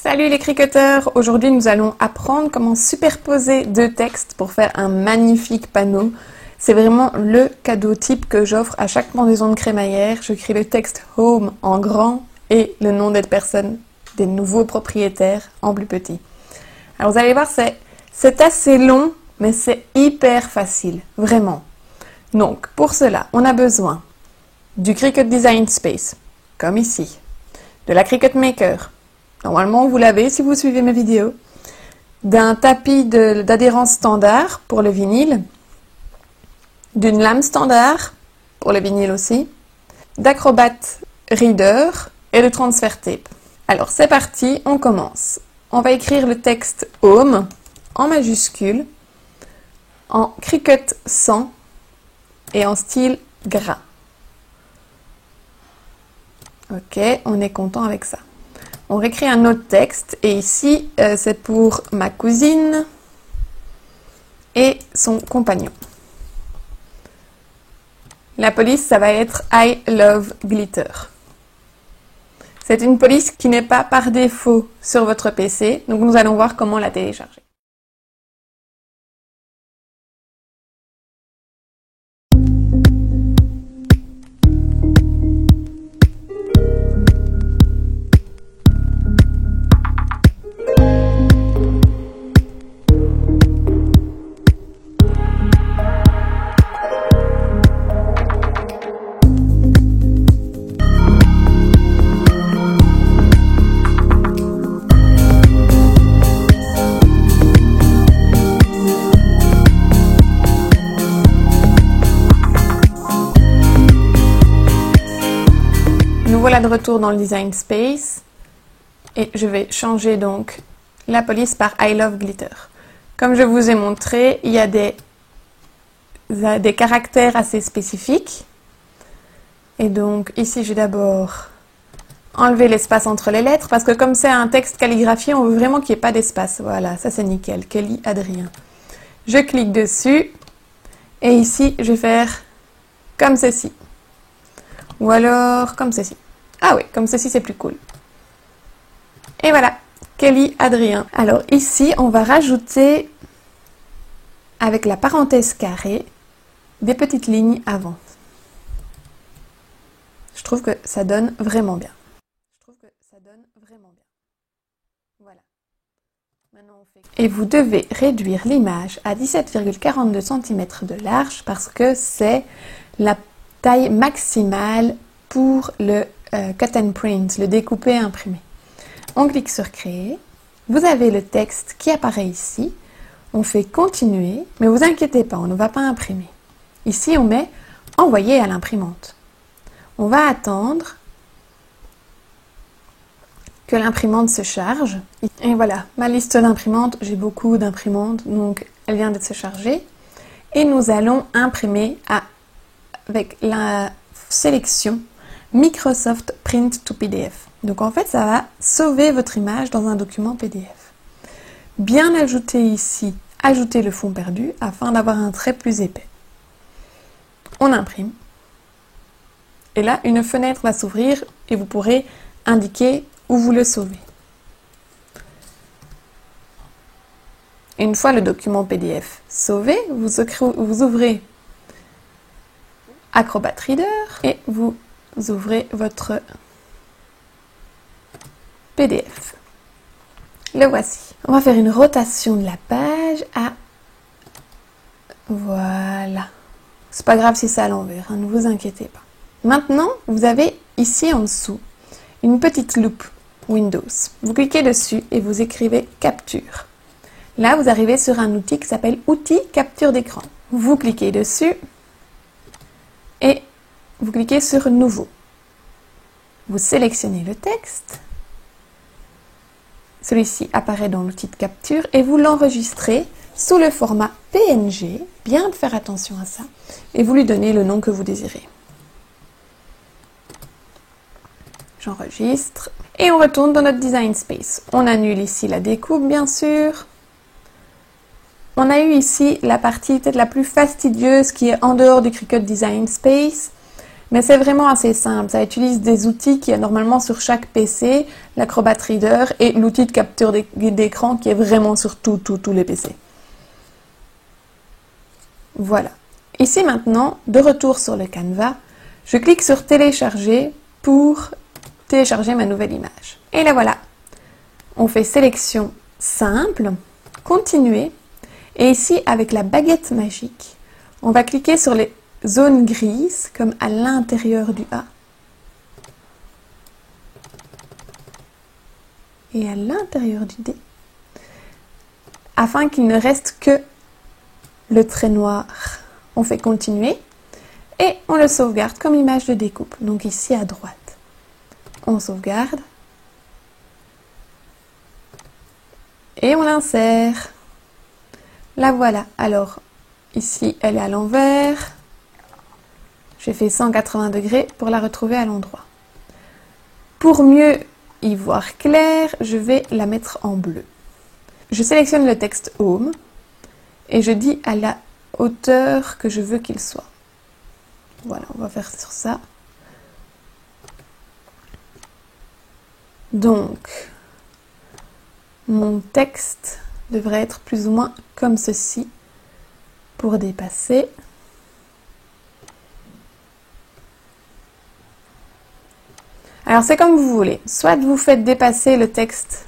Salut les cricoteurs! Aujourd'hui nous allons apprendre comment superposer deux textes pour faire un magnifique panneau. C'est vraiment le cadeau type que j'offre à chaque pendaison de crémaillère. Je crée le texte Home en grand et le nom des personnes, des nouveaux propriétaires en plus petit. Alors vous allez voir, c'est assez long, mais c'est hyper facile, vraiment. Donc pour cela, on a besoin du Cricut Design Space, comme ici, de la Cricut Maker. Normalement, vous l'avez si vous suivez mes vidéos. D'un tapis d'adhérence standard pour le vinyle. D'une lame standard pour le vinyle aussi. d'Acrobat Reader et de transfer tape. Alors, c'est parti, on commence. On va écrire le texte Home en majuscule, en Cricut 100 et en style gras. Ok, on est content avec ça. On réécrit un autre texte et ici c'est pour ma cousine et son compagnon. La police, ça va être I love glitter. C'est une police qui n'est pas par défaut sur votre PC, donc nous allons voir comment la télécharger. Nous voilà de retour dans le Design Space et je vais changer donc la police par I love glitter. Comme je vous ai montré, il y a des caractères assez spécifiques. Et donc ici, je vais d'abord enlever l'espace entre les lettres parce que comme c'est un texte calligraphié, on veut vraiment qu'il n'y ait pas d'espace. Voilà, ça c'est nickel. Kelly Adrien. Je clique dessus et ici, je vais faire comme ceci. Ou alors comme ceci. Ah oui, comme ceci c'est plus cool. Et voilà, Kelly Adrien. Alors ici, on va rajouter, avec la parenthèse carrée, des petites lignes avant. Je trouve que ça donne vraiment bien. Voilà. Maintenant, et vous devez réduire l'image à 17,42 cm de large parce que c'est la taille maximale pour le cut and print, le découpé et imprimé. On clique sur créer. Vous avez le texte qui apparaît ici. On fait continuer, mais vous inquiétez pas, on ne va pas imprimer. Ici, on met envoyer à l'imprimante. On va attendre que l'imprimante se charge. Et voilà, ma liste d'imprimantes, j'ai beaucoup d'imprimantes, donc elle vient d'être se charger. Et nous allons imprimer avec la sélection Microsoft Print to PDF. Donc en fait, ça va sauver votre image dans un document PDF. Bien ajouter ici, ajouter le fond perdu afin d'avoir un trait plus épais. On imprime. Et là, une fenêtre va s'ouvrir et vous pourrez indiquer où vous le sauvez. Une fois le document PDF sauvé, vous ouvrez Acrobat Reader et vous ouvrez votre PDF. Le voici. On va faire une rotation de la page à... Voilà. C'est pas grave si c'est à l'envers, hein, ne vous inquiétez pas. Maintenant, vous avez ici en dessous une petite loupe Windows. Vous cliquez dessus et vous écrivez Capture. Là, vous arrivez sur un outil qui s'appelle Outils capture d'écran. Vous cliquez dessus et vous cliquez sur Nouveau. Vous sélectionnez le texte. Celui-ci apparaît dans l'outil de capture et vous l'enregistrez sous le format PNG. Bien faire attention à ça. Et vous lui donnez le nom que vous désirez. J'enregistre. Et on retourne dans notre Design Space. On annule ici la découpe, bien sûr. On a eu ici la partie peut-être la plus fastidieuse qui est en dehors du Cricut Design Space. Mais c'est vraiment assez simple. Ça utilise des outils qu'il y a normalement sur chaque PC, l'Acrobat Reader et l'outil de capture d'écran qui est vraiment sur tous les PC. Voilà. Ici maintenant, de retour sur le Canva, je clique sur télécharger pour télécharger ma nouvelle image. Et la voilà. On fait sélection simple, continuer. Et ici, avec la baguette magique, on va cliquer sur les zones grises, comme à l'intérieur du A. Et à l'intérieur du D. Afin qu'il ne reste que le trait noir. On fait continuer. Et on le sauvegarde comme image de découpe. Donc ici à droite. On sauvegarde. Et on l'insère. La voilà. Alors, ici, elle est à l'envers. J'ai fait 180 degrés pour la retrouver à l'endroit. Pour mieux y voir clair, je vais la mettre en bleu. Je sélectionne le texte Home et je dis à la hauteur que je veux qu'il soit. Voilà, on va faire sur ça. Donc, mon texte devrait être plus ou moins comme ceci pour dépasser. Alors c'est comme vous voulez, soit vous faites dépasser le texte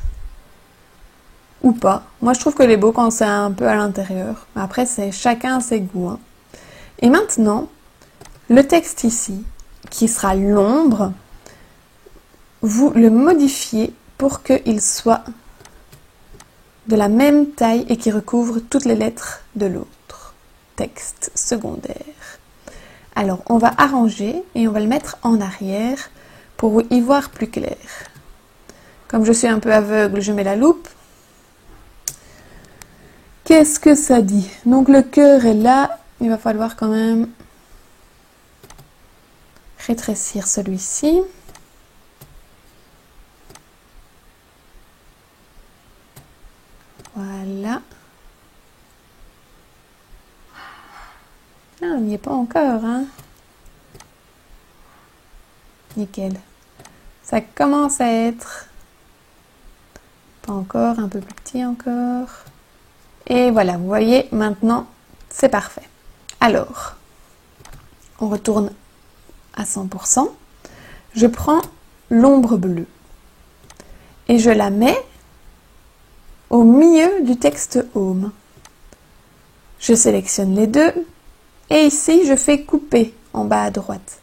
ou pas. Moi je trouve que les beau quand c'est un peu à l'intérieur. Après c'est chacun ses goûts. Hein. Et maintenant, le texte ici, qui sera l'ombre, vous le modifiez pour qu'il soit de la même taille et qui recouvre toutes les lettres de l'autre texte secondaire. Alors on va arranger et on va le mettre en arrière pour y voir plus clair. Comme je suis un peu aveugle, je mets la loupe. Qu'est-ce que ça dit? Donc le cœur est là. Il va falloir quand même rétrécir celui-ci. Voilà. Ah, on n'y est pas encore, hein? Nickel. Ça commence à être pas encore, un peu plus petit encore. Et voilà, vous voyez, maintenant, c'est parfait. Alors, on retourne à 100%. Je prends l'ombre bleue et je la mets au milieu du texte Home. Je sélectionne les deux et ici, je fais couper en bas à droite.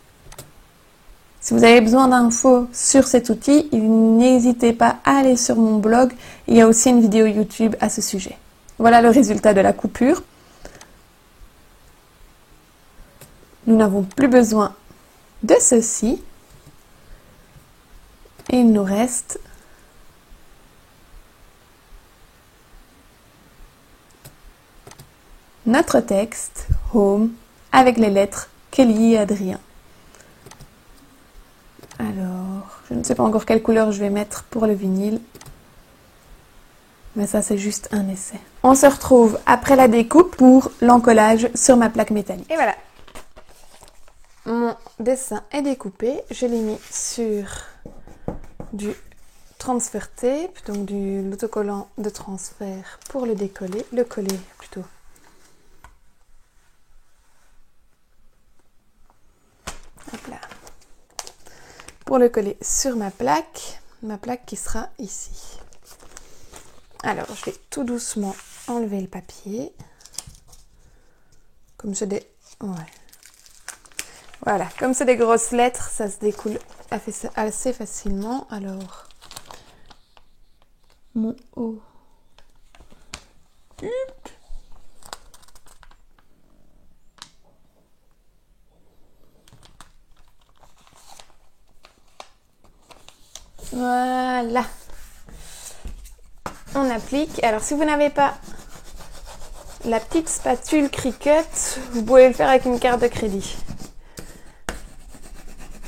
Si vous avez besoin d'infos sur cet outil, n'hésitez pas à aller sur mon blog. Il y a aussi une vidéo YouTube à ce sujet. Voilà le résultat de la coupure. Nous n'avons plus besoin de ceci. Et il nous reste notre texte, Home, avec les lettres Kelly et Adrien. Alors, je ne sais pas encore quelle couleur je vais mettre pour le vinyle. Mais ça, c'est juste un essai. On se retrouve après la découpe pour l'encollage sur ma plaque métallique. Et voilà. Mon dessin est découpé. Je l'ai mis sur du transfer tape, donc de l'autocollant de transfert pour le décoller. Le coller plutôt. Hop là. Pour le coller sur ma plaque qui sera ici. Alors, je vais tout doucement enlever le papier. Comme c'est des... Ouais. Voilà, comme c'est des grosses lettres, ça se découle assez facilement. Alors, mon O. Voilà. On applique. Alors, si vous n'avez pas la petite spatule Cricut, vous pouvez le faire avec une carte de crédit.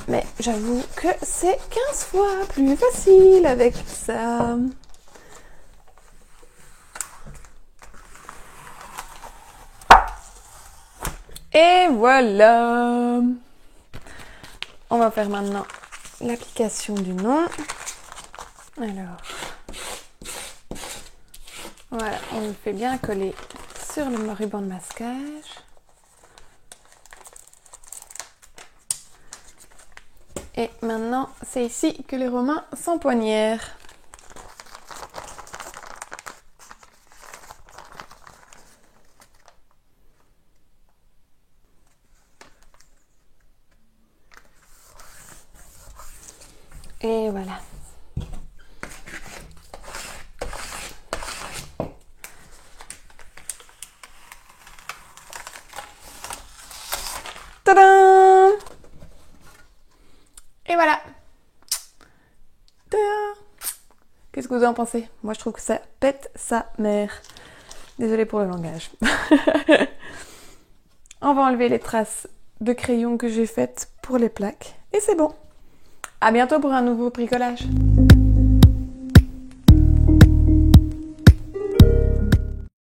Mais j'avoue que c'est 15 fois plus facile avec ça. Et voilà. On va faire maintenant l'application du nom. Alors, voilà, on le fait bien coller sur le ruban de masquage. Et maintenant, c'est ici que les Romains s'empoignèrent. Et voilà. Tadam! Et voilà. Tadam! Qu'est-ce que vous en pensez? Moi, je trouve que ça pète sa mère. Désolée pour le langage. On va enlever les traces de crayon que j'ai faites pour les plaques. Et c'est bon. À bientôt pour un nouveau bricolage.